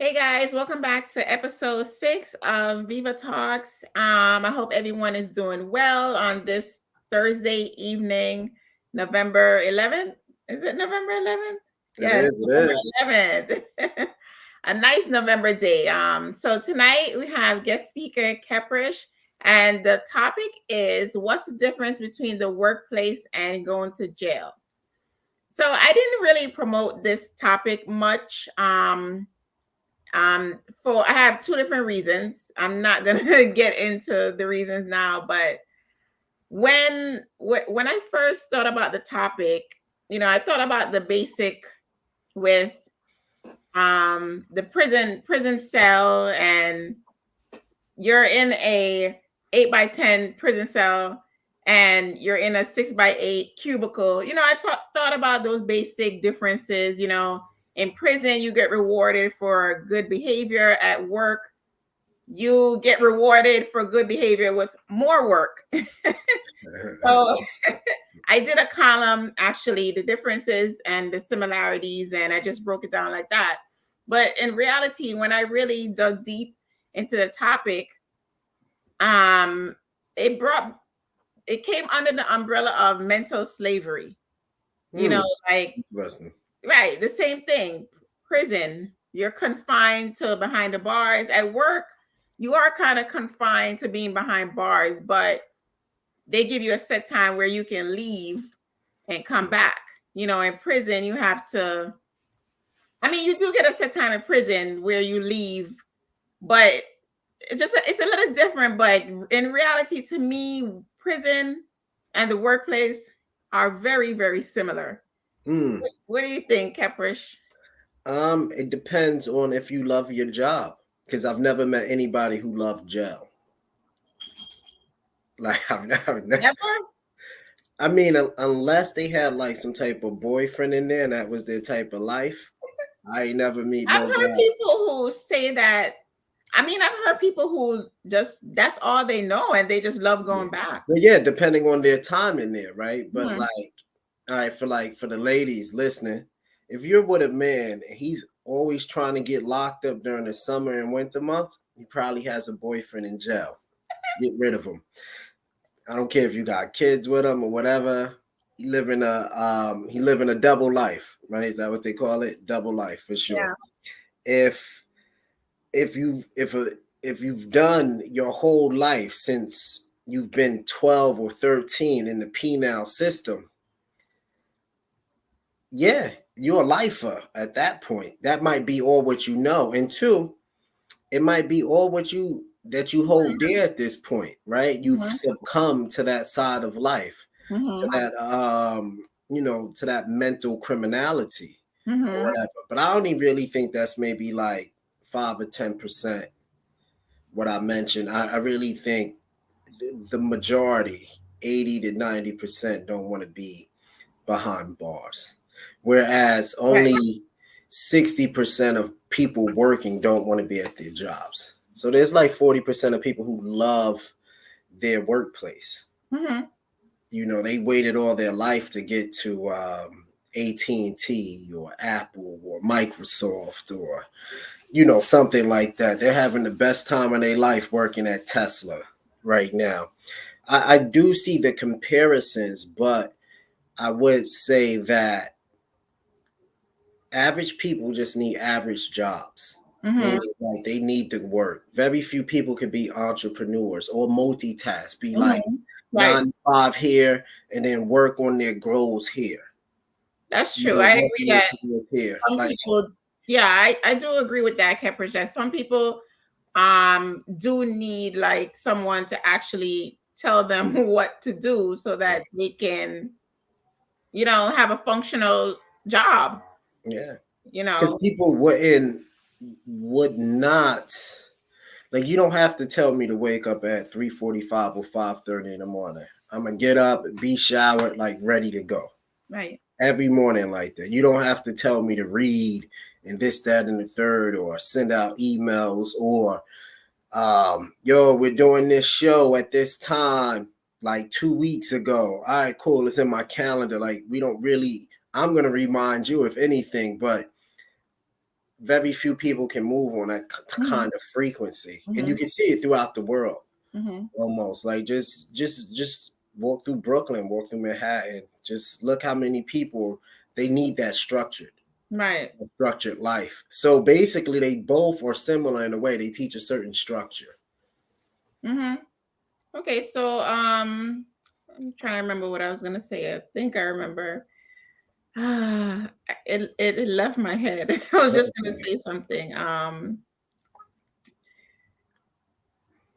Hey guys, welcome back to episode 6 of Viva Talks. I hope everyone is doing well on this Thursday evening, November 11th. Is it November 11th? It Yes, is. It November is. 11th. A nice November day. So tonight we have guest speaker Keprish, and the topic is what's the difference between the workplace and going to jail? So I didn't really promote this topic much. For I have two different reasons. I'm not gonna get into the reasons now, but when I first thought about the topic, I thought about the basic with the prison cell, and you're in a 8 by 10 prison cell, and you're in a 6 by 8 cubicle. Thought about those basic differences. In prison you get rewarded for good behavior. At work you get rewarded for good behavior with more work. So I did a column, actually, the differences and the similarities, and I just broke it down like that. But in reality, when I really dug deep into the topic, um, it brought it came under the umbrella of mental slavery. Like, Interesting. right, the same thing. Prison, you're confined to behind the bars. At work, you are kind of confined to being behind bars, but they give you a set time where you can leave and come back. In prison, you have to, you do get a set time in prison where you leave, but it's a little different. But in reality, to me, prison and the workplace are very, very similar. Mm. What do you think, Keprish? It depends on if you love your job, because I've never met anybody who loved jail. Like I've never. Never? I mean, unless they had like some type of boyfriend in there and that was their type of life, I ain't never meet I've no heard guy. people who say that. I've heard people who just that's all they know and they just love Yeah. going back. But yeah, depending on their time in there, right? But Mhm. all right, for the ladies listening, if you're with a man and he's always trying to get locked up during the summer and winter months, he probably has a boyfriend in jail. Get rid of him. I don't care if you got kids with him or whatever. He living a double life, right? Is that what they call it? Double life for sure. Yeah. If if you if you've done your whole life since you've been 12 or 13 in the penal system, yeah, you're a lifer at that point. That might be all what you know. And two, it might be all that you hold dear at this point, right? You've Mhm. succumbed to that side of life, to Mhm. that to that mental criminality or Mhm. whatever. But I only really think that's maybe like 5 or 10% what I mentioned. I really think the majority, 80 to 90%, don't want to be behind bars, whereas Right. only 60% of people working don't want to be at their jobs. So there's like 40% of people who love their workplace. Mhm. They waited all their life to get to AT&T or Apple or Microsoft or something like that. They're having the best time of their life working at Tesla right now. I do see the comparisons, but I would say that average people just need average jobs, Mhm. meaning like they need to work. Very few people can be entrepreneurs or multitask, be like Mhm. Right. 9 to 5 here and then work on their goals here. That's true. I Work agree on their that goals here. some Like, people, yeah, I do agree with that, Keprish, that some people do need like someone to actually tell them what to do so that they can, have a functional job, yeah, you because know. people would not, like, you don't have to tell me to wake up at 3:45 or 5:30 in the morning. I'm gonna get up, be showered, like ready to go Right. every morning like that. You don't have to tell me to read and this, that, and the third, or send out emails, or yo, we're doing this show at this time like 2 weeks ago. All right, cool. It's in my calendar. Like, we don't really, I'm gonna remind you if anything, but very few people can move on that kind of frequency, and you can see it throughout the world. Almost like just walk through Brooklyn, walk through Manhattan, just look how many people they need that structured life. So basically they both are similar in a way. They teach a certain structure. Okay, so I'm trying to remember what I was gonna say. I think I remember. It left my head. I was just gonna say something.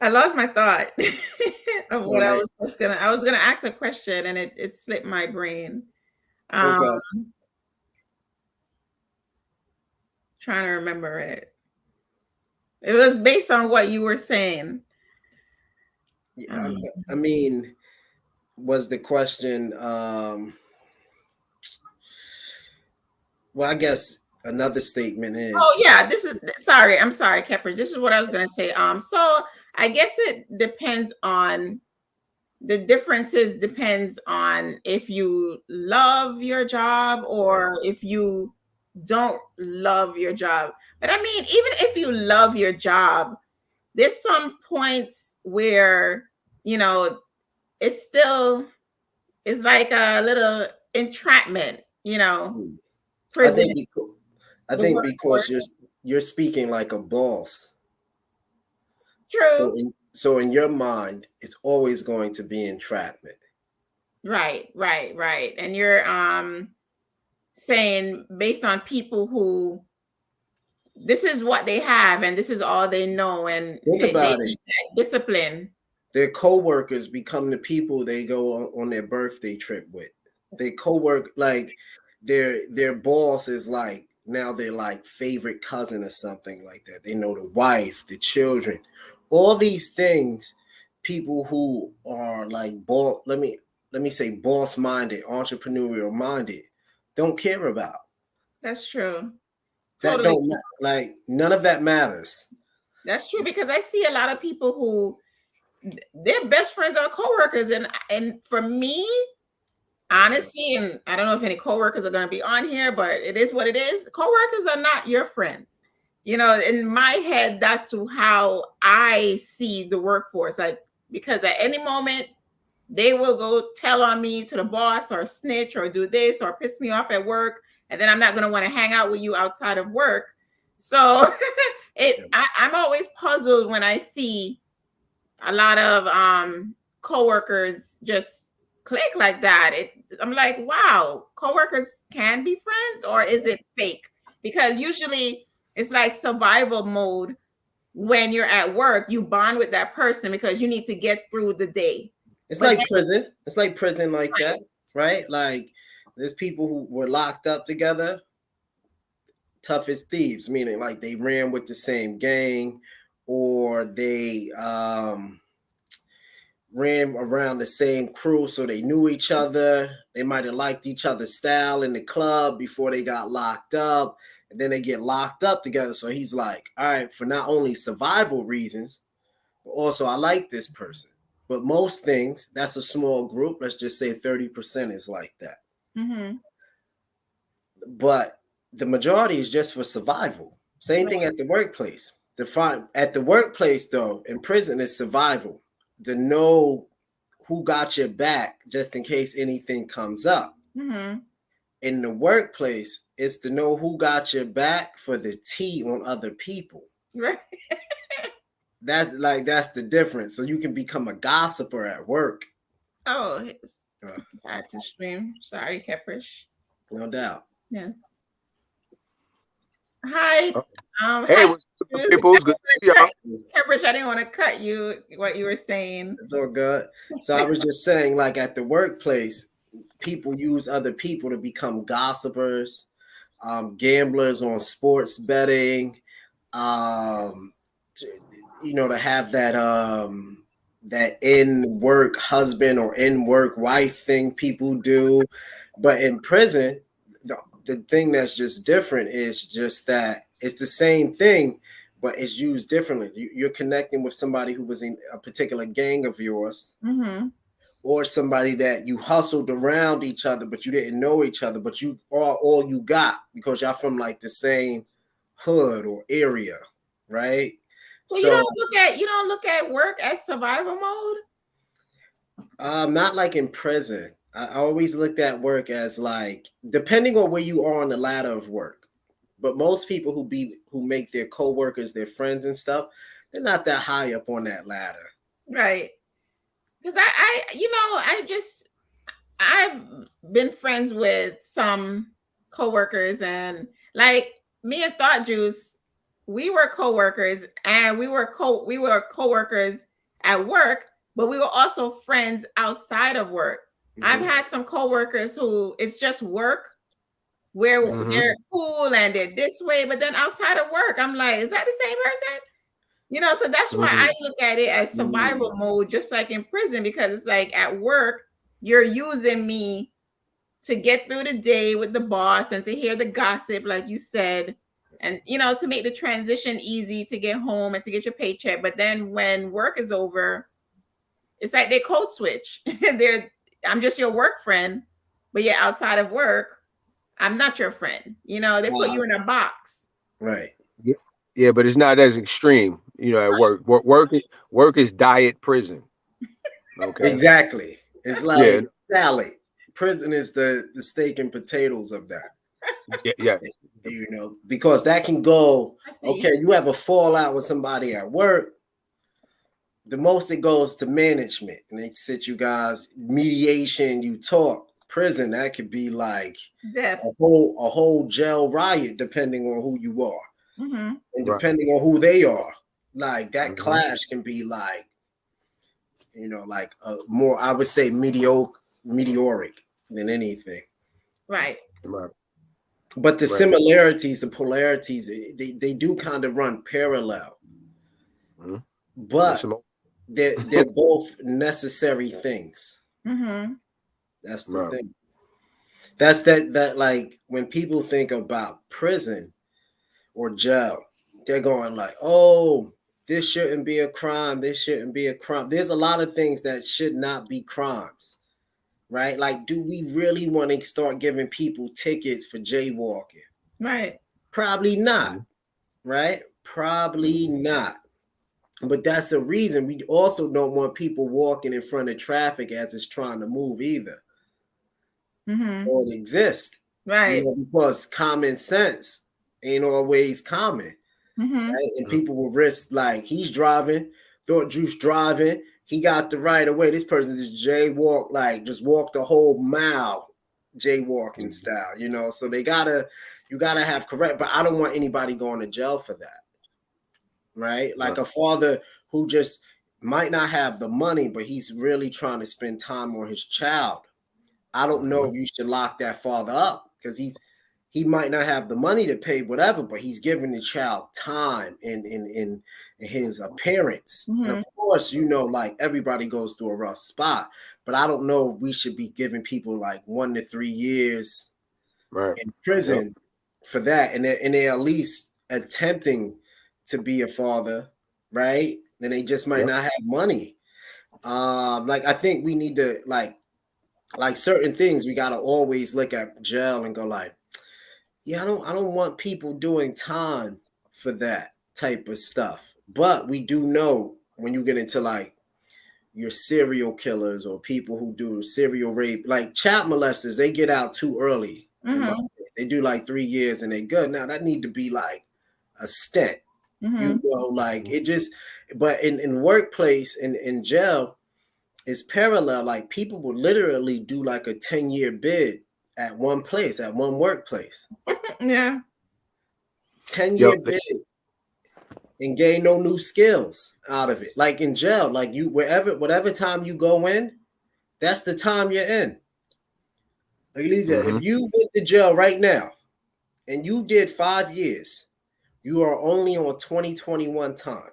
I lost my thought of what I was gonna ask a question and it slipped my brain. Trying to remember it. It was based on what you were saying. I mean, was the question well, I guess another statement is. Oh yeah, I'm sorry, Kepper. This is what I was gonna say. So I guess it depends on the differences depends on if you love your job or if you don't love your job. But I mean, even if you love your job, there's some points where, it's like a little entrapment, I think because you're speaking like a boss. True. So in your mind, it's always going to be entrapment. Right. And you're saying based on people who this is what they have and this is all they know, and think about it. Discipline. Their co-workers become the people they go on their birthday trip with. They co-work, like their boss is like now their like favorite cousin or something like that. They know the wife, the children, all these things. People who are like let me say boss minded, entrepreneurial minded, don't care about. That's true. That don't like none of that matters. That's true, because I see a lot of people who their best friends are coworkers, and for me, honestly, and I don't know if any coworkers are going to be on here, but it is what it is. Coworkers are not your friends. In my head, that's how I see the workforce. Because at any moment they will go tell on me to the boss or snitch or do this or piss me off at work, and then I'm not going to want to hang out with you outside of work. So I'm always puzzled when I see a lot of coworkers just click like that. I'm like, wow, coworkers can be friends, or is it fake? Because usually it's like survival mode. When you're at work, you bond with that person because you need to get through the day. It's like prison. It's like prison like that, right? Like there's people who were locked up together, tough as thieves, meaning like they ran with the same gang, or they ran around the same crew, so they knew each other. They might have liked each other's style in the club before they got locked up, and then they get locked up together. So he's like, all right, for not only survival reasons, but also I like this person. But most things, that's a small group. Let's just say 30% is like that. But the majority is just for survival. Same thing at the workplace. At the workplace, though, in prison, it's survival. To know who got your back just in case anything comes up. In the workplace, it's to know who got your back for the tea on other people. Right. That's the difference. So you can become a gossiper at work. Oh, it's bad to stream. Sorry, Keprish. No doubt. Yes. Hi. Hey, what's up, people? Good to see y'all. Keprish, I didn't want to cut you. What you were saying. It's all good. So I was just saying, like at the workplace, people use other people to become gossipers, gamblers on sports betting, to have that in work husband or in work wife thing people do. But in prison, the thing that's just different is just that it's the same thing, but it's used differently. You're connecting with somebody who was in a particular gang of yours, or somebody that you hustled around each other, but you didn't know each other, but you are all you got because y'all from like the same hood or area, right? Well, So you don't look at work as survival mode. not like in prison. I always looked at work as like depending on where you are on the ladder of work. But most people who make their coworkers their friends and stuff, they're not that high up on that ladder. Right. Because I've been friends with some coworkers, and like me and Thought Juice, we were coworkers, and we were coworkers at work, but we were also friends outside of work. Mm-hmm. I've had some coworkers who it's just work where they're cool and they're this way, but then outside of work, I'm like, is that the same person? So that's why I look at it as survival mode, just like in prison, because it's like at work, you're using me to get through the day with the boss and to hear the gossip, like you said, and to make the transition easy to get home and to get your paycheck. But then when work is over, it's like they code switch. I'm just your work friend, but yeah, outside of work, I'm not your friend. They put you in a box. Right. Yeah, but it's not as extreme, at work. Work is diet prison. Okay. Exactly. It's like salad. Prison is the steak and potatoes of that. Yeah. Because that can go, okay, you have a fallout with somebody at work. The most it goes to management, and they sit you guys, mediation, you talk. Prison, that could be like a whole jail riot, depending on who you are. Mm-hmm. And depending on who they are, like that clash can be like, like a more, I would say, meteoric than anything. Right. But the similarities, the polarities, they do kind of run parallel. Mm-hmm. But they're both necessary things. Mm-hmm. That's the thing. That's that like when people think about prison or jail, they're going like, oh, this shouldn't be a crime. This shouldn't be a crime. There's a lot of things that should not be crimes, right? Like, do we really want to start giving people tickets for jaywalking? Right. Probably not, right? Probably not. But that's a reason. We also don't want people walking in front of traffic as it's trying to move either. Or it exists. Right. Because common sense ain't always common. Right? And people will risk, like, he's driving, Thought Juice driving, he got the right of way. This person just jaywalk, like just walked a whole mile jaywalking style, so you gotta have correct, but I don't want anybody going to jail for that. Right? Like a father who just might not have the money, but he's really trying to spend time on his child. I don't know if you should lock that father up because he might not have the money to pay whatever, but he's giving the child time in his appearance. And of course, like everybody goes through a rough spot, but I don't know if we should be giving people like 1 to 3 years in prison for that. And they're at least attempting to be a father, right? And they just might not have money. Like I think we need to like certain things we gotta always look at jail and go like, yeah, I don't want people doing time for that type of stuff. But we do know when you get into like your serial killers or people who do serial rape, like child molesters, they get out too early. They do like 3 years and they're good. Now that need to be like a stint. Like it just, but in workplace, in jail, it's parallel. Like people would literally do like a 10-year bid at one place, at one workplace. 10-year bid and gain no new skills out of it. Like in jail, like you, whatever time you go in, that's the time you're in. Like Lisa, if you went to jail right now and you did 5 years, you are only on 2021 time.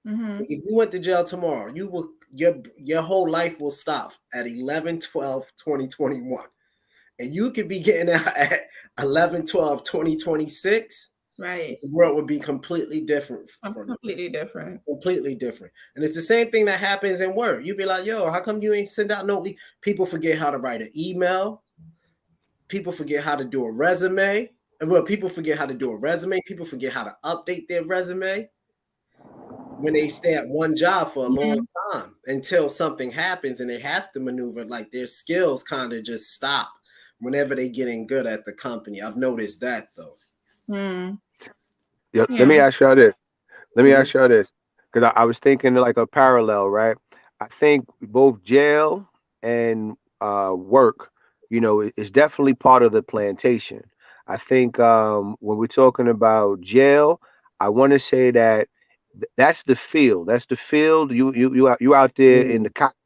If you went to jail tomorrow, you will your whole life will stop at 11/12/2021. And you could be getting out at 11/12/2026. Right. The world would be completely different. Completely different. Completely different. And it's the same thing that happens in work. You'd be like, yo, how come you ain't send out no people forget how to write an email. People forget how to do a resume. well, people forget how to do a resume. People forget how to update their resume when they stay at one job for a long time until something happens and they have to maneuver. Like their skills kind of just stop whenever they getting good at the company. I've noticed that though. Mm. Yeah, let me Yeah. ask y'all this. Let me Mhm. ask y'all this, because I was thinking like a parallel, right? I think both jail and work, is definitely part of the plantation. I think when we're talking about jail, I want to say that that's the field. That's the field. You out there in the Mm, cotton,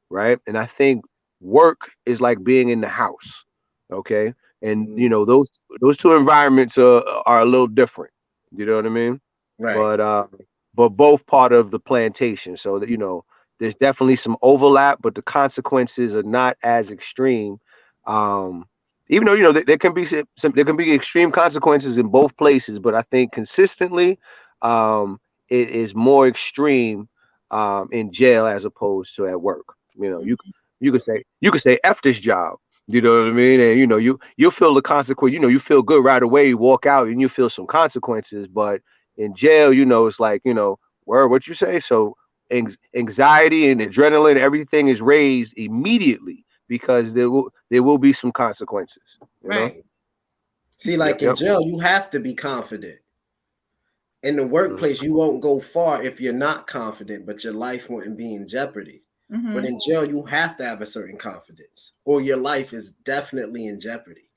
right? And I think work is like being in the house. Okay, and mm, those two environments are a little different. You know what I mean? right. But both part of the plantation. So that there's definitely some overlap, but the consequences are not as extreme. Um, even though there can be there can be extreme consequences in both places, but I think consistently, um, it is more extreme in jail as opposed to at work. You could say F this job. You know what I mean? And you'll feel the consequence. You feel good right away. You walk out and you feel some consequences, but in jail, it's like, word, what you say? So anxiety and adrenaline, everything is raised immediately because there will be some consequences, Right. See, Yep, like in yep. jail, you have to be confident. In the Mhm. workplace, you won't go far if you're not confident, but your life wouldn't be in jeopardy. But Mm-hmm. in jail, you have to have a certain confidence, or your life is definitely in jeopardy.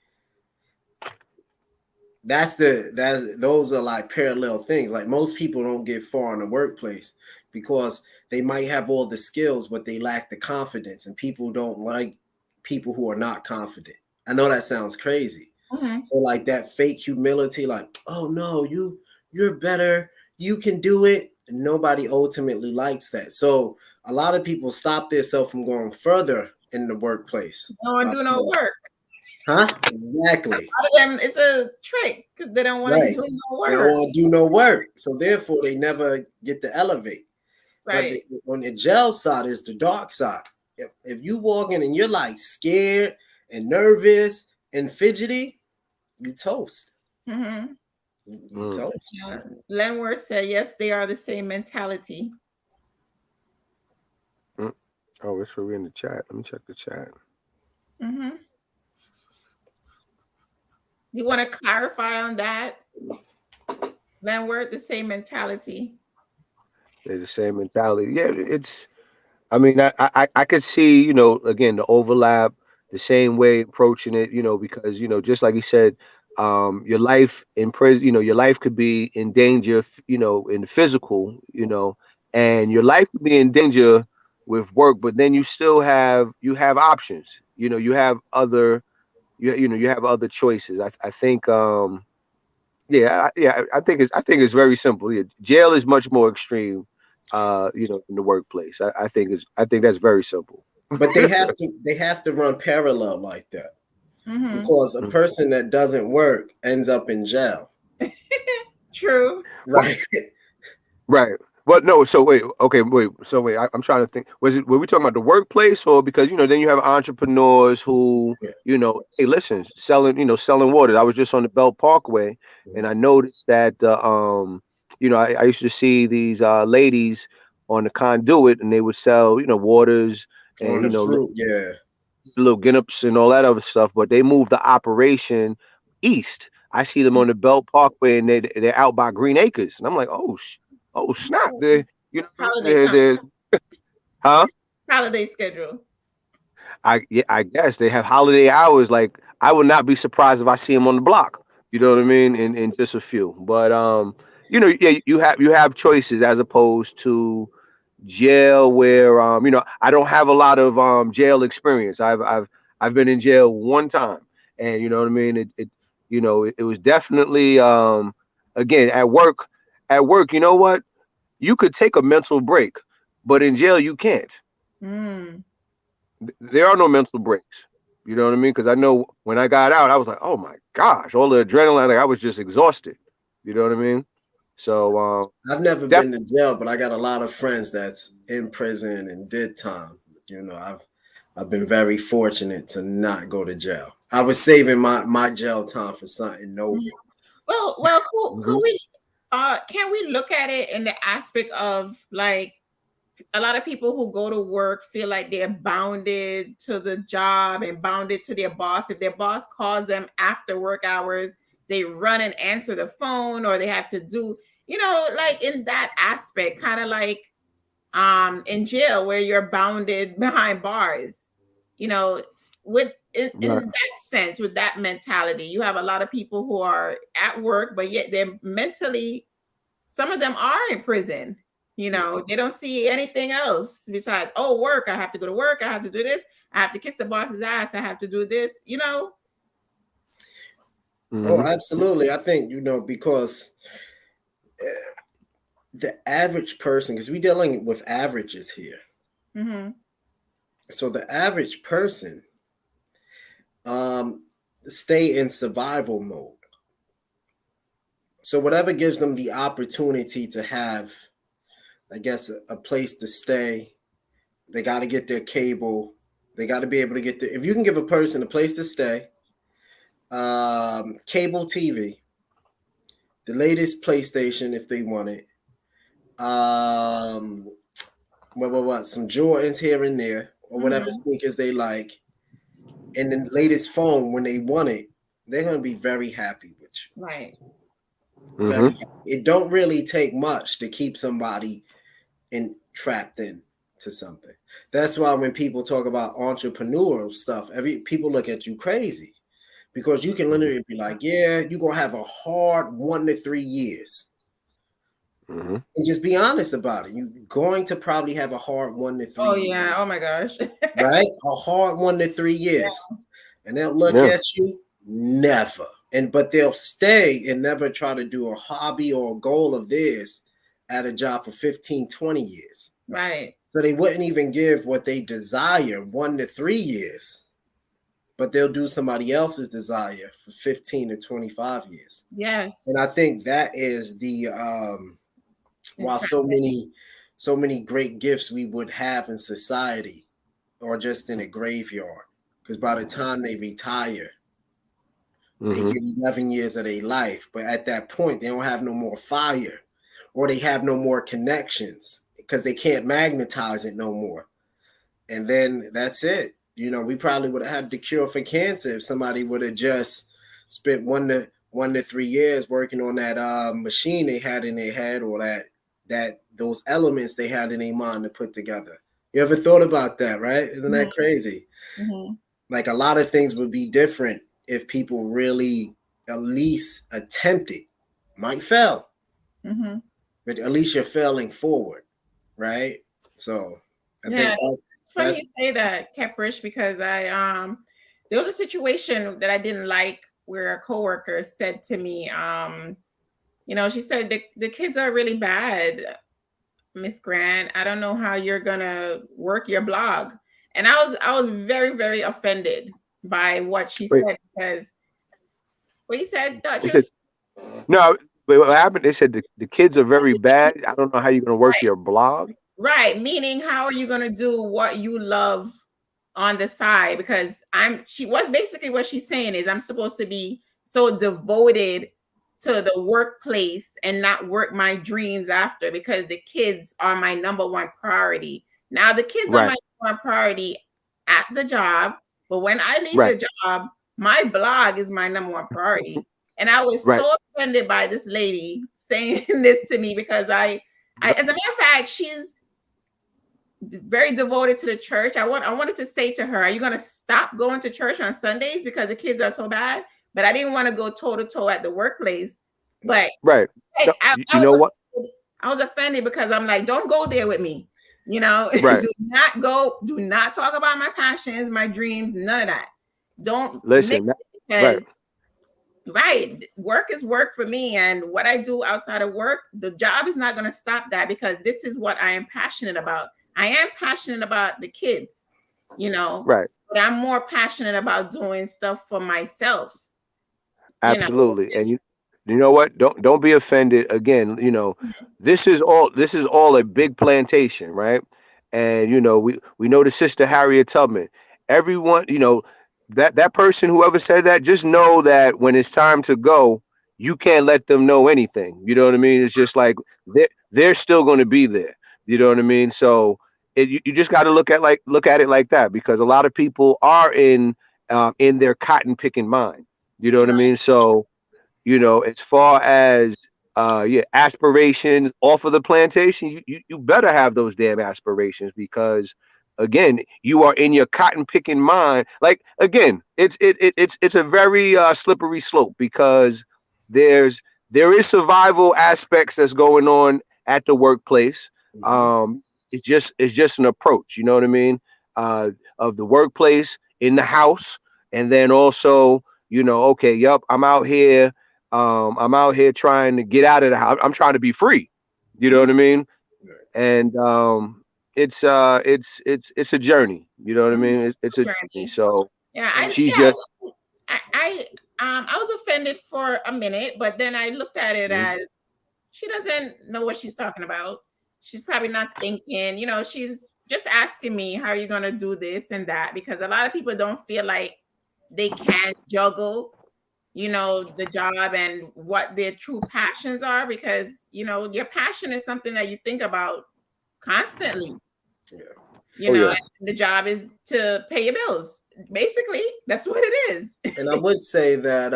Those are like parallel things. Like most people don't get far in the workplace because they might have all the skills, but they lack the confidence, and people don't like people who are not confident. I know that sounds crazy. Mm-hmm. So like that fake humility, like, oh no, you're better, you can do it. Nobody ultimately likes that. So a lot of people stop themselves from going further in the workplace. Don't want to do no work. Huh? Exactly. A lot of them, it's a trick because they don't want to Right. do no They don't work. want to do no work. So therefore they never get to elevate. But Right. on the jail side is the dark side. If you walk in and you're like scared and nervous and fidgety, you toast. Mm-hmm. You Mm. toast. Yeah. Lenworth said, yes, they are the same mentality. Mm. Oh, it's for we in the chat. Let me check the chat. Mm-hmm. You want to clarify on that? Lenworth, the same mentality. They're the same mentality. Yeah, it's. I mean, I could see, again, the overlap, the same way approaching it, because, just like you said, your life in prison, your life could be in danger, in the physical, and your life could be in danger with work, but then you have options, you have other choices. I think, yeah, I think it's very simple. Yeah, jail is much more extreme, in the workplace. I think that's very simple. But they have to run parallel like that Mm-hmm. because a Mm. person that doesn't work ends up in jail. True. Well, Right. right. But no, so wait, okay, wait. So wait, I'm trying to think. Were we talking about the workplace, or because then you have entrepreneurs who, Yeah. hey, listen, selling water. I was just on the Belt Parkway, and I noticed that I used to see these ladies on the conduit, and they would sell, waters and On the fruit, yeah. little Ginnups and all that other stuff, but they moved the operation east. I see them on the Belt Parkway, and they're out by Green Acres, and I'm like, oh snap, Holiday they're huh? holiday schedule. I guess they have holiday hours. Like I would not be surprised if I see them on the block. You know what I mean? In just a few, but yeah, you have choices as opposed to jail where I don't have a lot of jail experience. I've been in jail one time, and you know what I mean. It was definitely again at work. You know what? You could take a mental break, but in jail you can't. Mm. There are no mental breaks. You know what I mean? Because I know when I got out, I was like, oh my gosh, all the adrenaline, like I was just exhausted. You know what I mean? So I've never def- been to jail, but I got a lot of friends that's in prison and did time. I've I've been very fortunate to not go to jail. I was saving my jail time for something noble. Well, could Mhm. we can we look at it in the aspect of like a lot of people who go to work feel like they're bounded to the job and bounded to their boss. If their boss calls them after work hours, they run and answer the phone, or they have to do, like in that aspect, kind of like in jail where you're bounded behind bars. You know, with in Right. that sense, with that mentality, you have a lot of people who are at work, but yet they're mentally, some of them are in prison. They don't see anything else besides, oh, work. I have to go to work. I have to do this. I have to kiss the boss's ass. I have to do this. Oh, Mhm. absolutely. I think, because the average person, because we're dealing with averages here. Mm-hmm. So the average person stay in survival mode. So whatever gives them the opportunity to have, I guess, a place to stay, they got to get their cable. They got to be able to get if you can give a person a place to stay, cable TV, the latest PlayStation if they want it, some Jordans here and there, or whatever Mm-hmm. sneakers they like, and the latest phone when they want it, they're gonna be very happy with you. Right. Very. Mhm. It don't really take much to keep somebody trapped in to something. That's why when people talk about entrepreneurial stuff, people look at you crazy because you can literally be like, "Yeah, you're gonna have a hard 1 to 3 years," Mhm. and just be honest about it. You're going to probably have a hard one to three Oh years, yeah. Oh my gosh. right? A hard 1 to 3 years, and they'll look Yeah. at you never, but they'll stay and never try to do a hobby or a goal of theirs at a job for 15, 20 years. Right. So they wouldn't even give what they desire 1 to 3 years, but they'll do somebody else's desire for 15 to 25 years. Yes. And I think that is the while so many great gifts we would have in society are just in a graveyard. Because by the time they retire, they Mhm. get 11 years of their life. But at that point, they don't have no more fire or they have no more connections because they can't magnetize it no more. And then that's it. We probably would have had the cure for cancer if somebody would have just spent 1 to 3 years working on that machine they had in their head, or that those elements they had in their mind to put together. You ever thought about that, right? Isn't that crazy? Mm-hmm. Like a lot of things would be different if people really at least attempted. Might fail, Mm-hmm. but at least you're failing forward, right? So I think Yeah. It's funny that's you say that, Keprish, because there was a situation that I didn't like where a coworker said to me, she said the kids are really bad, Miss Grant. I don't know how you're gonna work your blog. And I was very, very offended by what she Wait. said, because what you said, They Dr. said no. Wait, what happened? They said the kids are very bad. I don't know how you're gonna work Right, your blog. right. Meaning, how are you gonna do what you love on the side? Because what she's saying is I'm supposed to be so devoted to the workplace and not work my dreams after, because the kids are my number one priority. Now the kids are my Right. number one priority at the job, but when I leave Right. the job, my blog is my number one priority. And I was Right. so offended by this lady saying this to me, because as a matter of fact, she's very devoted to the church. I wanted to say to her, "Are you going to stop going to church on Sundays because the kids are so bad?" But I didn't want to go toe to toe at the workplace. But Right. I, No, I, you I was know what? offended. I was offended because I'm like, don't go there with me. Right. Do not go. Do not talk about my passions, my dreams, none of that. Don't mix Listen. it, Right. because right, work is work for me, and what I do outside of work, the job is not going to stop that, because this is what I am passionate about. I am passionate about the kids, Right. but I'm more passionate about doing stuff for myself, you know. Absolutely. And you know what? Don't be offended. Again, this is all a big plantation, right? And we know the sister Harriet Tubman. everyone, that person, whoever said that, just know that when it's time to go, you can't let them know anything. You know what I mean? It's just like they're still going to be there. You know what I mean? So you just got to look at it like that, because a lot of people are in their cotton picking mind. You know what I mean? So as far as aspirations off of the plantation, you better have those damn aspirations, because again, you are in your cotton picking mind. Like, again, it's a very slippery slope, because there's there is survival aspects that's going on at the workplace. um it's just an approach, you know what I mean, of the workplace, in the house, and then also, okay, yep, I'm out here trying to get out of the house. I'm trying to be free. You know what I mean? And it's a journey. You know what I mean? It's a journey. Journey. So Yeah, she's just I was offended for a minute, but then I looked at it Mhm. as she doesn't know what she's talking about. She's probably not thinking, she's just asking me, how are you going to do this and that? Because a lot of people don't feel like they can juggle, the job and what their true passions are, because, your passion is something that you think about constantly. Yeah. Oh, yeah. And the job is to pay your bills. Basically, that's what it is. And I would say that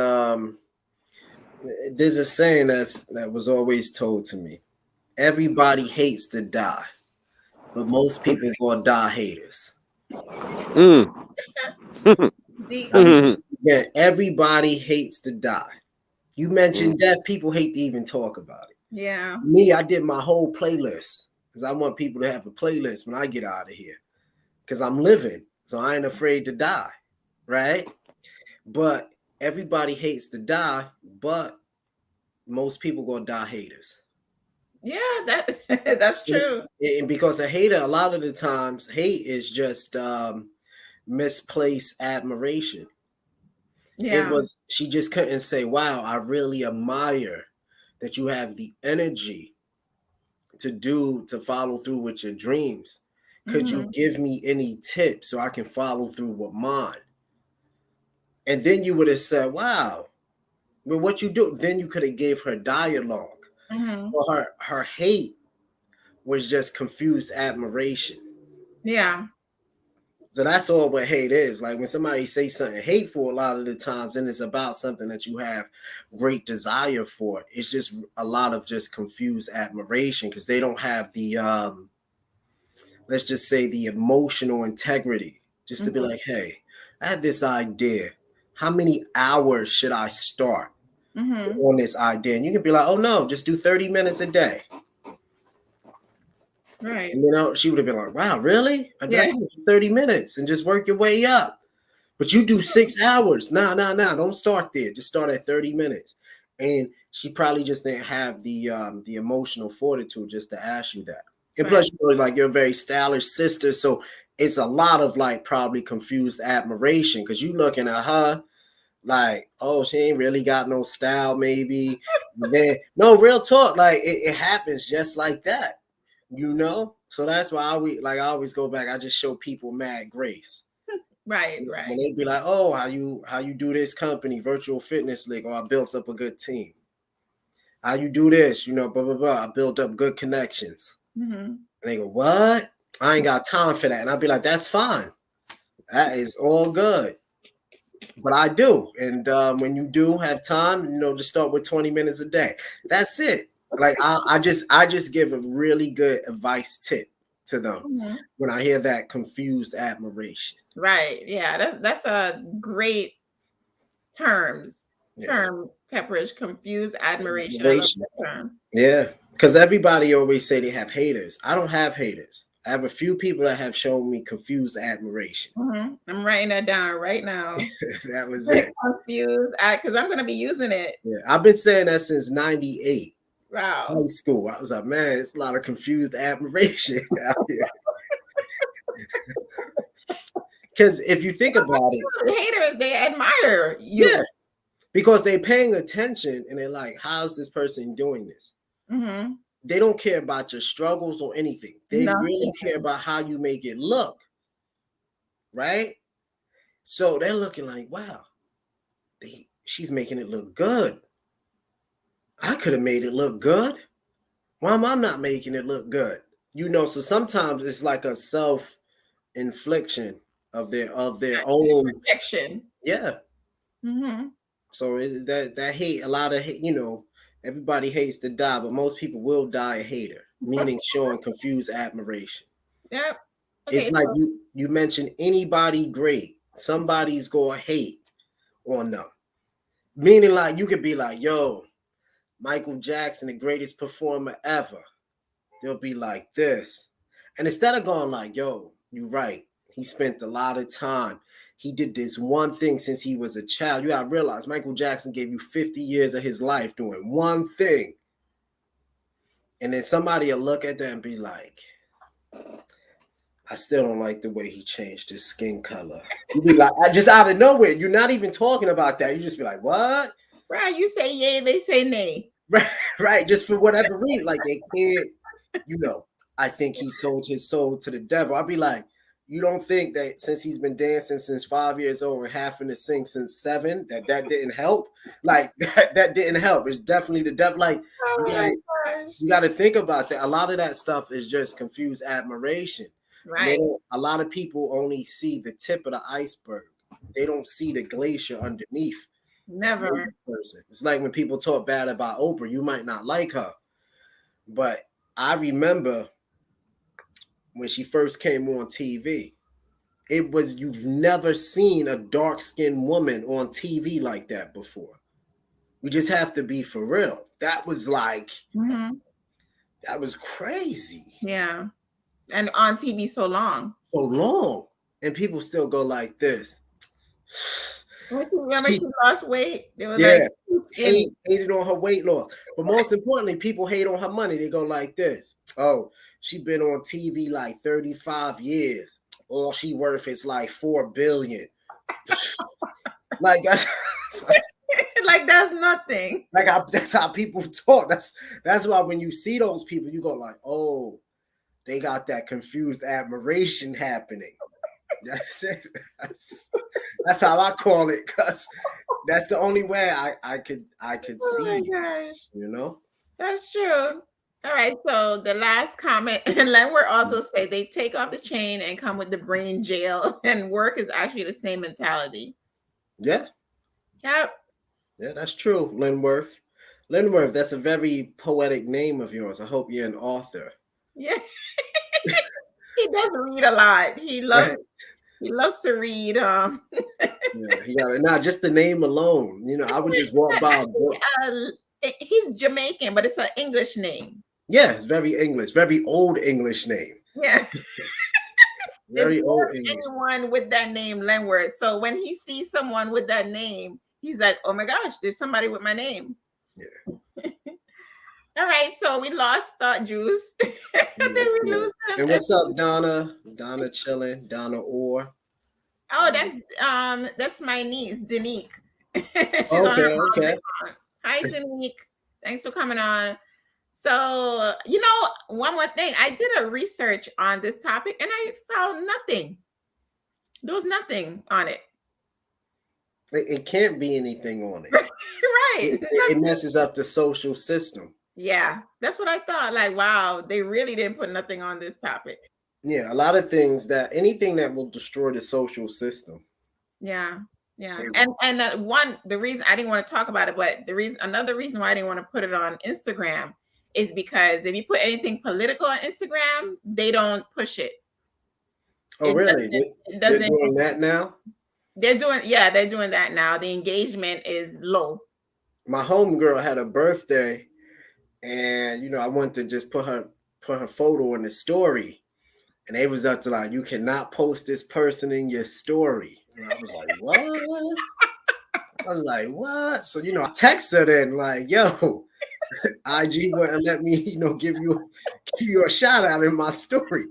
there's a saying that was always told to me: everybody hates to die, but most people gonna die haters. Mm. Deep. I repeat again, everybody hates to die. You mentioned death, people hate to even talk about it. Yeah. Me, I did my whole playlist because I want people to have a playlist when I get out of here, because I'm living, so I ain't afraid to die, right? But everybody hates to die, but most people gonna die haters. Yeah, that's true. And because a hater, a lot of the times, hate is just misplaced admiration. It Yeah. was, she just couldn't say, wow, I really admire that you have the energy to follow through with your dreams. Could you Mhm. give me any tips so I can follow through with mine? And then you would have said, wow, well, what you do? Then you could have gave her dialogue. Mhm. Well, her hate was just confused admiration. Yeah. So that's all what hate is. Like when somebody say something hateful, a lot of the times, and it's about something that you have great desire for, it's just a lot of just confused admiration, because they don't have the let's just say the emotional integrity just to be Mhm. like, hey, I have this idea. How many hours should I start Mhm. on this idea? And you can be like, oh no, just do 30 minutes a day. Right. And she would have been like, wow, really? I'd be Yeah. like, yeah, 30 minutes and just work your way up. But you do 6 hours. No. Don't start there. Just start at 30 minutes. And she probably just didn't have the emotional fortitude just to ask you that. And Right. plus, like you're a very stylish sister. So it's a lot of like probably confused admiration, because you looking at her like, oh, she ain't really got no style, maybe. And then no, real talk, like it happens just like that, So that's why I always go back. I just show people mad grace. Right. When Right. they be like, oh, how you do this company, virtual fitness league, or I built up a good team. How you do this, blah blah blah. I built up good connections. Mhm. And they go, what? I ain't got time for that. And I'll be like, that's fine. That is all good. But I do. And when you do have time, just start with 20 minutes a day. That's it. Like I just give a really good advice tip to them Mhm. when I hear that confused admiration. Right. Yeah. That's a great terms Yeah. term, Pepperidge. Confused admiration. I love Admiration. that term. Yeah. Because everybody always say they have haters. I don't have haters. I have a few people that have shown me confused admiration. Mhm. I'm writing that down right now. That was it. Confused, because I'm going to be using it. Yeah. I've been saying that since 98. Wow. High school. I was like, man, it's a lot of confused admiration out here. Because if you think about it, The haters, they admire yeah, you. because they're paying attention and they're like, how's this person doing this? Mhm. They don't care about your struggles or anything. They really Nothing. care about how you make it look, right? So they're looking like, wow, she's making it look good. I could have made it look good. Why am I not making it look good? So sometimes it's like a self-infliction of their own protection. Yeah. Mm-hmm. So that hate, a lot of hate, everybody hates to die, but most people will die a hater, meaning showing confused admiration. Yep. Okay, It's like you mention anybody great, somebody's gonna hate on them. Meaning like you could be like, yo, Michael Jackson, the greatest performer ever. They'll be like this. And instead of going like, yo, you're right. He spent a lot of time. He did this one thing since he was a child. You gotta realize Michael Jackson gave you 50 years of his life doing one thing. And then somebody will look at that and be like, I still don't like the way he changed his skin color. You be like, I just out of nowhere. You're not even talking about that. You just be like, what? Right. You say yay, they say nay. Right. Just for whatever reason. Like they can't, I think he sold his soul to the devil. I'd be like, you don't think that since he's been dancing since 5 years old and having to sing since 7, that didn't help? Like that didn't help. It's definitely the devil. Like you got to think about that. A lot of that stuff is just confused admiration. Right. A lot of people only see the tip of the iceberg. They don't see the glacier underneath. Never. Person. It's like when people talk bad about Oprah, you might not like her. But I remember when she first came on TV, you've never seen a dark-skinned woman on TV like that before. We just have to be for real. That was like, that was crazy. Yeah. And on TV so long. So long. And people still go like this. Remember she lost weight? They were hated on her weight loss. But most importantly, people hate on her money. They go like this. Oh, she been on TV like 35 years. All she worth is like $4 billion. Like that's like that's nothing. Like that's how people talk. That's why when you see those people, you go like, oh, they got that confused admiration happening. That's it. That's how I call it, because that's the only way I could see. My gosh. That's true. All right, so the last comment, and Lenward also say they take off the chain and come with the brain jail, and work is actually the same mentality. Yeah. Yep. Yeah, that's true, Linworth. Linworth, that's a very poetic name of yours. I hope you're an author. Yeah. He does read a lot. He loves to read. Yeah, he got it. Not just the name alone. I would just walk by. He's Jamaican, but it's an English name. Yeah, it's very English, very old English name. Yeah. Very old English. Anyone with that name, Lenward. So when he sees someone with that name, he's like, oh my gosh, there's somebody with my name. Yeah. All right, so we lost Thought Juice. Then we lose him. And what's up, Donna? Donna chilling. Donna Orr. Oh, that's my niece, Danique. Okay. Hi, Danique. Thanks for coming on. So, one more thing. I did a research on this topic and I found nothing. There was nothing on it. It can't be anything on it. Right. It messes up the social system. Yeah, that's what I thought. Like, wow, they really didn't put nothing on this topic. Yeah, a lot of things anything that will destroy the social system. Yeah. And the reason I didn't want to talk about it, but another reason why I didn't want to put it on Instagram is because if you put anything political on Instagram, they don't push it. Oh, really? They're doing that now? They're doing that now. The engagement is low. My homegirl had a birthday, and I wanted to just put her photo in the story, and they was up to like, you cannot post this person in your story. And I was like, what? I was like, what? So I text her then like, yo, IG wouldn't let me, give you a shout out in my story.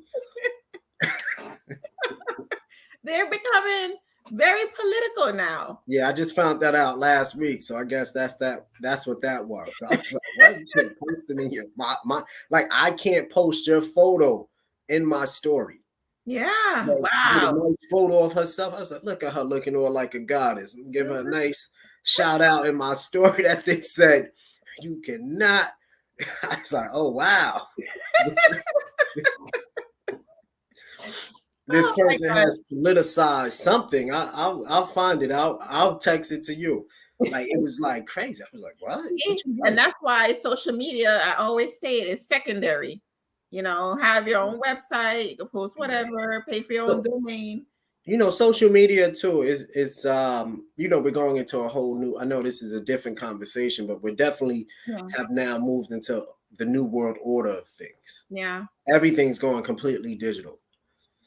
They're becoming very political now. Yeah, I just found that out last week, so I guess that's what that was. So I was like, why you can't post it in your my like I can't post your photo in my story. Yeah. She did a Wow. nice photo of herself. I was like, look at her looking all like a goddess. Give her a nice shout out in my story that they said, you cannot. I was like, oh, wow. This Oh my person God. has politicized something. I'll find it. I'll text it to you. Like, it was like crazy. I was like, what? What you And doing? that's why social media, I always say it is secondary. Have your own website, you can post whatever, pay for your own So, domain. social media too is we're going into a whole new, I know this is a different conversation, but we definitely have now moved into the new world order of things. Yeah. Everything's going completely digital.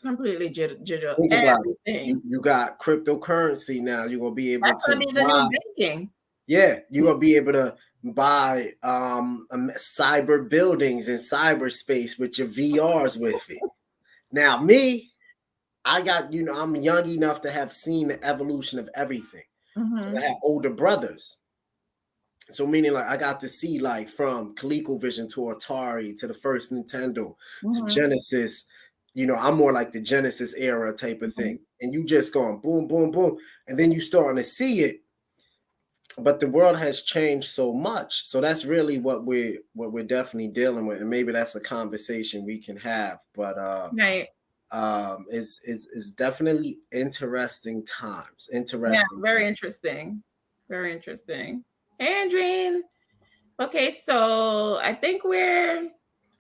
Completely digital. Think about it. Everything. You got cryptocurrency now. You're gonna be able That's to gonna be the buy. new banking. Yeah, you're gonna be able to buy cyber buildings in cyberspace with your VRs with it. Now, me, I got, I'm young enough to have seen the evolution of everything. Mhm. I have older brothers. So meaning like I got to see like from ColecoVision to Atari to the first Nintendo to Genesis. I'm more like the Genesis era type of thing. And you just going boom, boom, boom. And then you starting to see it. But the world has changed so much. So that's really what we're definitely dealing with. And maybe that's a conversation we can have. But Right. it's definitely interesting times. Interesting. Yeah, very interesting. Very interesting. Hey, Andreen. Okay, so I think we're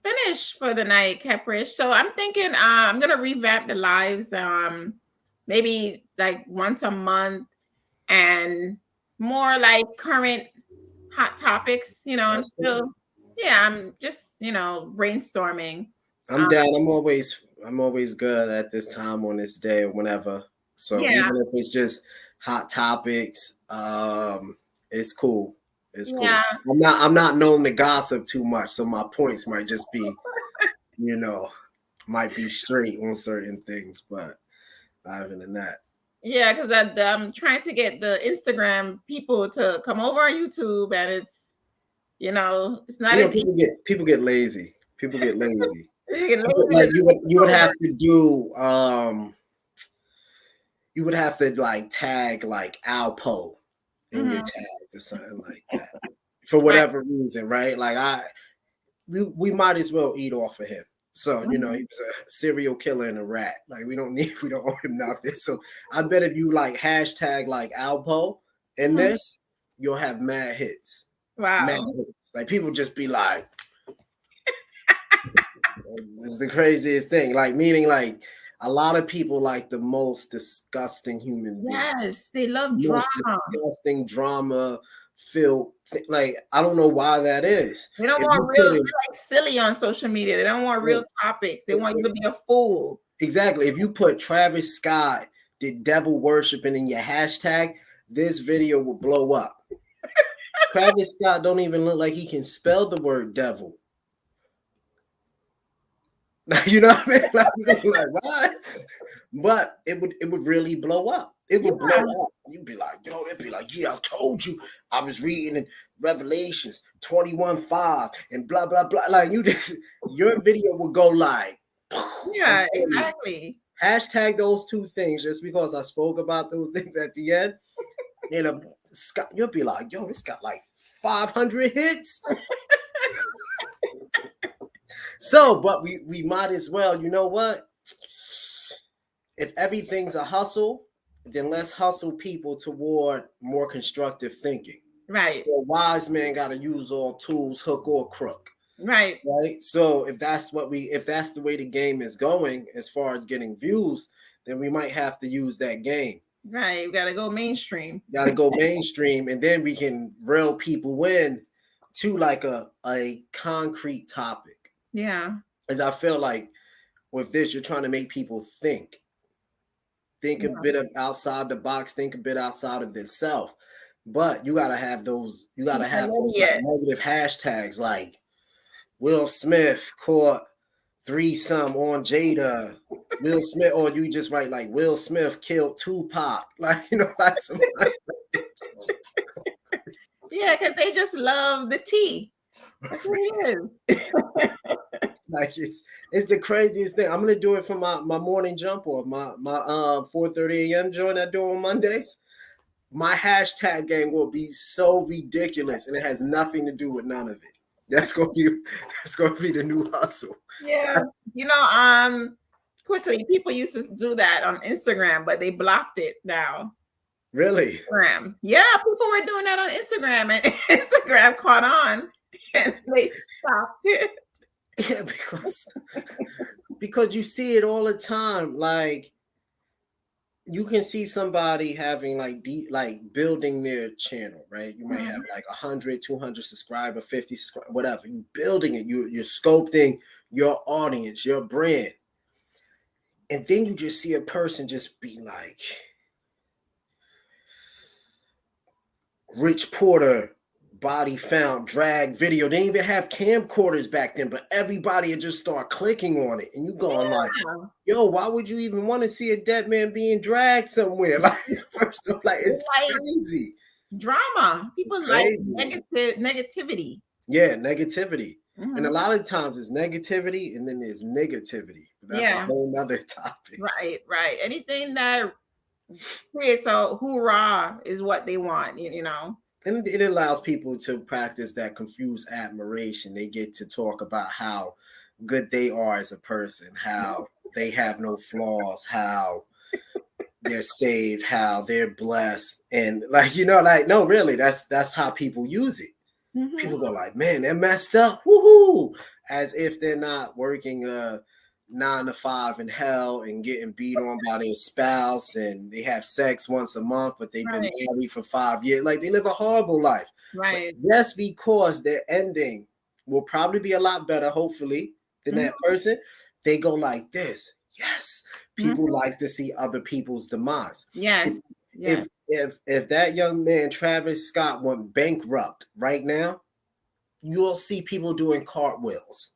finished for the night, Caprish. So I'm thinking I'm gonna revamp the lives maybe like once a month and more like current hot topics. I'm That's still cool. I'm just brainstorming. I'm down. I'm always good at this time on this day or whenever. So Yeah. even if it's just hot topics, it's cool. It's cool. Yeah. I'm not known to gossip too much, so my points might just be, might be straight on certain things, but other than that. Yeah, because I'm trying to get the Instagram people to come over on YouTube, and it's not as easy. People get lazy. People get lazy. You get Like lazy. you would have to do you would have to like tag like Alpo in your tags or something like that for whatever reason, right? Like we might as well eat off of him. So he was a serial killer and a rat. Like we don't owe him nothing. So I bet if you like hashtag like Alpo in this, you'll have mad hits. Wow. Mad hits. Like people just be like, it's the craziest thing. Like meaning like a lot of people like the most disgusting human being. Yes, they love drama. Disgusting drama filled. Like I don't know why that is. They don't want real. They're like silly on social media. They don't want real topics. They want you to be a fool. Exactly. If you put Travis Scott did devil worshiping in your hashtag, this video will blow up. Travis Scott don't even look like he can spell the word devil. You know what I mean? Like what? But it would really blow up. It would blow up. You'd be like, yo, they'd be like, yeah, I told you. I was reading in Revelations 21:5 and blah blah blah. Like your video would go like, yeah, exactly. Hashtag those two things just because I spoke about those things at the end. And you'll be like, yo, this got like 500 hits. So, but we might as well, you know what? If everything's a hustle, then let's hustle people toward more constructive thinking. Right. So a wise man got to use all tools, hook or crook. Right. Right. So if that's the way the game is going, as far as getting views, then we might have to use that game. Right. We got to go mainstream. Got to go mainstream, and then we can reel people in to like a concrete topic. Yeah. As I feel like with this, you're trying to make people think a bit of outside the box, think a bit outside of themselves. But you gotta have those. You gotta have those like negative hashtags like Will Smith caught threesome on Jada. Will Smith, or you just write like Will Smith killed Tupac. Like like some. Yeah, because they just love the tea. That's what it is. Like it's the craziest thing. I'm gonna do it for my morning jump or my 4:30 a.m. joint I do on Mondays. My hashtag game will be so ridiculous, and it has nothing to do with none of it. That's gonna be the new hustle. Yeah. Quickly, people used to do that on Instagram, but they blocked it now. Really? Instagram. Yeah, people were doing that on Instagram, and Instagram caught on, and they stopped it. Yeah, because you see it all the time. Like you can see somebody having like building their channel, right? You might have like 100, 200 subscriber, 50 subscriber, whatever. You building it. You're sculpting your audience, your brand, and then you just see a person just be like, Rich Porter body found drag video. They didn't even have camcorders back then, but everybody had just start clicking on it, and you going like, yo, why would you even want to see a dead man being dragged somewhere? Like, first of all, like it's crazy drama. People like negativity. Yeah, negativity. And a lot of times it's negativity, and then there's negativity. That's a whole nother topic. Right. Anything that creates a hoorah is what they want, And it allows people to practice that confused admiration. They get to talk about how good they are as a person, how they have no flaws, how they're saved, how they're blessed. And no, really, that's how people use it. People go like, man, they're messed up. Woohoo! As if they're not working 9 to 5 in hell and getting beat on by their spouse, and they have sex once a month, but they've been married for 5 years. Like they live a horrible life. Right. But just because their ending will probably be a lot better, hopefully, than that person, they go like this. Yes. People like to see other people's demise. Yes. If that young man, Travis Scott, went bankrupt right now, you'll see people doing cartwheels.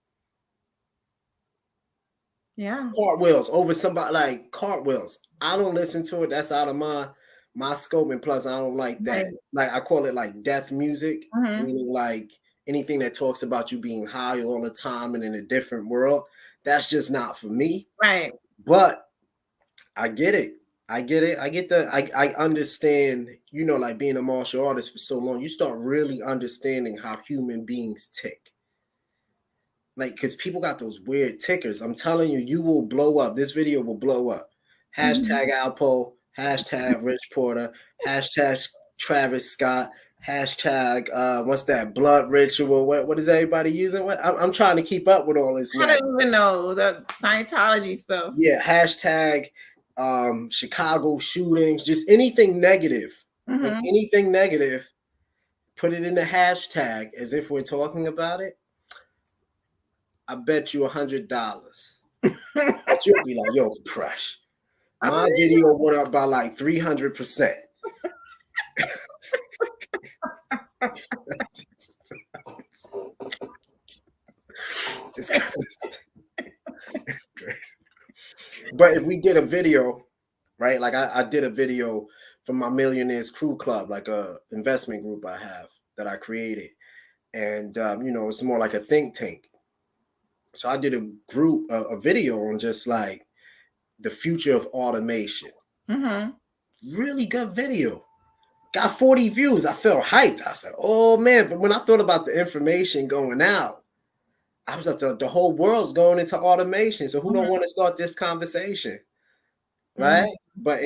Yeah. Cartwheels over somebody, like cartwheels. I don't listen to it. That's out of my scope. And plus, I don't like that. Right. Like I call it like death music, meaning like anything that talks about you being high all the time and in a different world. That's just not for me. Right. But I get it. I understand, like being a martial artist for so long, you start really understanding how human beings tick. Like, because people got those weird tickers. I'm telling you, you will blow up. This video will blow up. Hashtag Alpo, hashtag Rich Porter, hashtag Travis Scott, hashtag what's that, blood ritual. What is everybody using? I'm trying to keep up with all this. I don't even know the Scientology stuff. Yeah, hashtag Chicago shootings, just anything negative. Like anything negative, put it in the hashtag as if we're talking about it. I bet you $100. But you'll be like, yo, Presh, my video went up by like 300%. It's crazy. But if we did a video, right? Like I did a video for my Millionaires Crew Club, like a investment group I have that I created. And, it's more like a think tank. So I did a video on just like the future of automation. Really good video. Got 40 views. I felt hyped. I said, oh man. But when I thought about the information going out, I was up to the whole world's going into automation. So who don't want to start this conversation? Right? But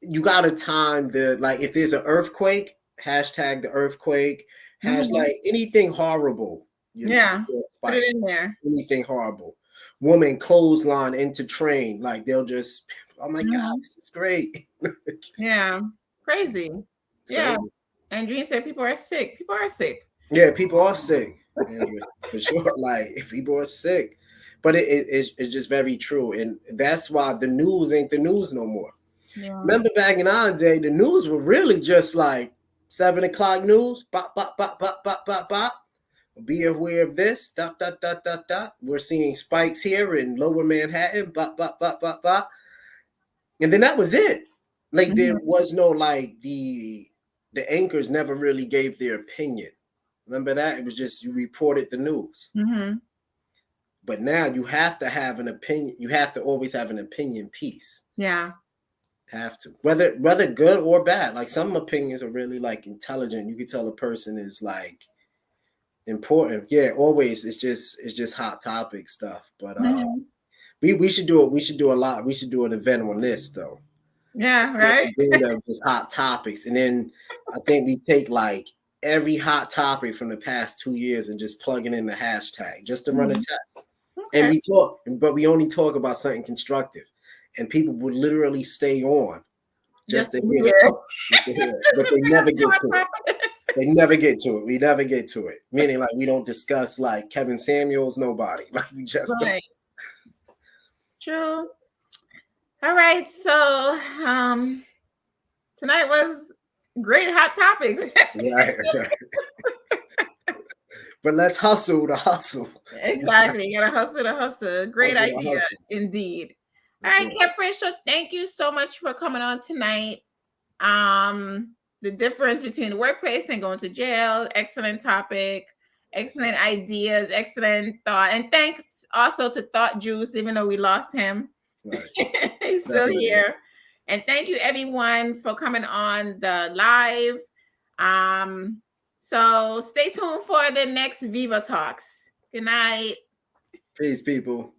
you got to time like if there's an earthquake, hashtag the earthquake, hashtag anything horrible. Put it in there. Anything horrible. Woman clothesline into train. Like they'll just, oh my God, this is great. Crazy. Crazy. Andrea said people are sick. People are sick. Yeah, people are sick. For sure. Like people are sick. But it's just very true. And that's why the news ain't the news no more. Yeah. Remember back in our day, the news were really just like 7 o'clock news. Bop, bop, bop, bop, bop, bop, bop. Be aware of this. Dot, dot, dot, dot, dot. We're seeing spikes here in Lower Manhattan. Bop, bop, bop, bop, bop. And then that was it. Like there was no like the anchors never really gave their opinion. Remember that? It was just you reported the news. But now you have to have an opinion. You have to always have an opinion piece. Yeah. Have to, whether good or bad. Like some opinions are really like intelligent. You can tell a person is like important. Yeah, always. It's just hot topic stuff. But we should do it. We should do a lot. We should do an event on this though. Yeah, right. Just hot topics, and then I think we take like every hot topic from the past 2 years and just plug it in the hashtag just to run a test. Okay. And we talk, but we only talk about something constructive, and people would literally stay on just to hear it. But they never get to it. They never get to it. We never get to it. Meaning, like, we don't discuss like Kevin Samuels, nobody. Like, we just right. True. All right. So tonight was great hot topics. Right. But let's hustle the hustle. Exactly. You gotta hustle the hustle. Great idea indeed. All right, Capricia, thank you so much for coming on tonight. The difference between the workplace and going to jail. Excellent topic, excellent ideas, excellent thought. And thanks also to Thought Juice, even though we lost him. Right. He's still here. And thank you everyone for coming on the live. So stay tuned for the next Viva Talks. Good night. Peace, people.